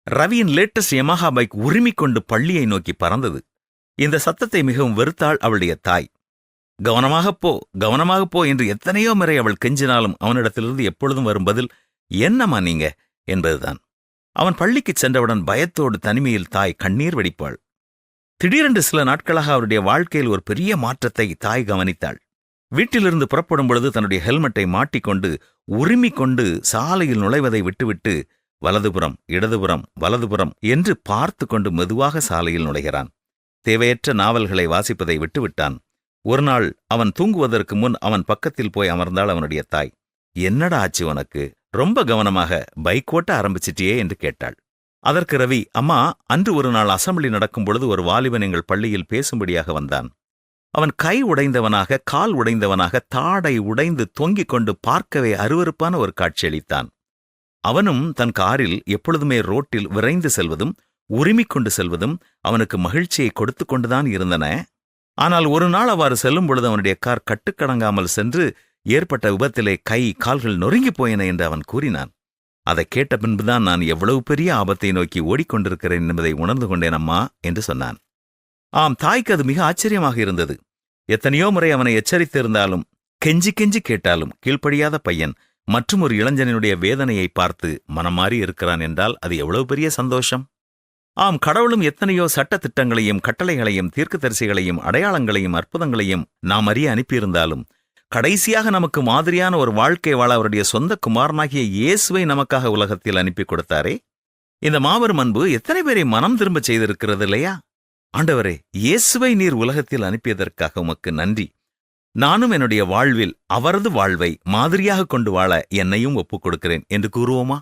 ரவியின் latest Yamaha bike உரிமிக்கொண்டு பள்ளியை நோக்கி பறந்தது. இந்த சத்தத்தை மிகவும் வெறுத்தாள் அவளுடைய தாய். கவனமாகப் போ என்று எத்தனையோ முறை அவள் கெஞ்சினாலும் அவனிடத்திலிருந்து எப்பொழுதும் வரும் பதில், என்னம்மா நீங்க என்பதுதான். அவன் பள்ளிக்குச் சென்றவுடன் பயத்தோடு தனிமையில் தாய் கண்ணீர் வடிப்பாள். திடீரென்று சில நாட்களாக அவருடைய வாழ்க்கையில் ஒரு பெரிய மாற்றத்தை தாய் கவனித்தாள். வீட்டிலிருந்து புறப்படும் பொழுது தன்னுடைய ஹெல்மெட்டை மாட்டிக்கொண்டு உரிமிக்கொண்டு சாலையில் நுழைவதை விட்டுவிட்டு வலதுபுறம் இடதுபுறம் வலதுபுறம் என்று பார்த்து கொண்டு மெதுவாக சாலையில் நுழைகிறான். தேவையற்ற நாவல்களை வாசிப்பதை விட்டுவிட்டான். ஒரு நாள் அவன் தூங்குவதற்கு முன் அவன் பக்கத்தில் போய் அமர்ந்தாள் அவனுடைய தாய். என்னடா ஆச்சு உனக்கு? ரொம்ப கவனமாக பைக் ஓட்ட ஆரம்பிச்சிட்டியே என்று கேட்டாள். அதற்கு ரவி, அம்மா, அன்று ஒரு நாள் அசெம்பிளி நடக்கும் பொழுது ஒரு வாலிபன் எங்கள் பள்ளியில் பேசும்படியாக வந்தான். அவன் கை உடைந்தவனாக, கால் உடைந்தவனாக, தாடை உடைந்து தொங்கிக் கொண்டு பார்க்கவே அருவருப்பான ஒரு காட்சியளித்தான். அவனும் தன் காரில் எப்பொழுதுமே ரோட்டில் விரைந்து செல்வதும் உரிமிக்கொண்டு செல்வதும் அவனுக்கு மகிழ்ச்சியை கொடுத்து கொண்டுதான் இருந்தன. ஆனால் ஒரு நாள் அவ்வாறு செல்லும் பொழுது அவனுடைய கார் கட்டுக்கடங்காமல் சென்று ஏற்பட்ட விபத்திலே கை கால்கள் நொறுங்கிப் போயின என்று அவன் கூறினான். அதை கேட்ட பின்புதான் நான் எவ்வளவு பெரிய ஆபத்தை நோக்கி ஓடிக்கொண்டிருக்கிறேன் என்பதை உணர்ந்து கொண்டேன் அம்மா என்று சொன்னான். ஆம், தாய்க்கு அது மிக ஆச்சரியமாக இருந்தது. எத்தனையோ முறை அவனை எச்சரித்திருந்தாலும் கெஞ்சி கெஞ்சி கேட்டாலும் கீழ்ப்படியாத பையன் மற்றும் ஒரு இளைஞனுடைய வேதனையை பார்த்து மனம் மாறி இருக்கிறான் என்றால் அது எவ்வளவு பெரிய சந்தோஷம். ஆம், கடவுளும் எத்தனையோ சட்ட திட்டங்களையும் கட்டளைகளையும் தீர்க்கதரிசிகளையும் அடையாளங்களையும் அற்புதங்களையும் நாம் அறிய அனுப்பியிருந்தாலும் கடைசியாக நமக்கு மாதிரியான ஒரு வாழ்க்கை வாழ அவருடைய சொந்த குமாரனாகிய இயேசுவை நமக்காக உலகத்தில் அனுப்பி கொடுத்தாரே. இந்த மாபெரும் அன்பு எத்தனை பேரை மனம் திரும்ப செய்திருக்கிறது இல்லையா? ஆண்டவரே, இயேசுவை நீர் உலகத்தில் அனுப்பியதற்காக உமக்கு நன்றி. நானும் என்னுடைய வாழ்வில் அவரது வாழ்வை மாதிரியாக கொண்டு வாழ என்னையும் ஒப்புக் கொடுக்கிறேன் என்று கூறுவோமா?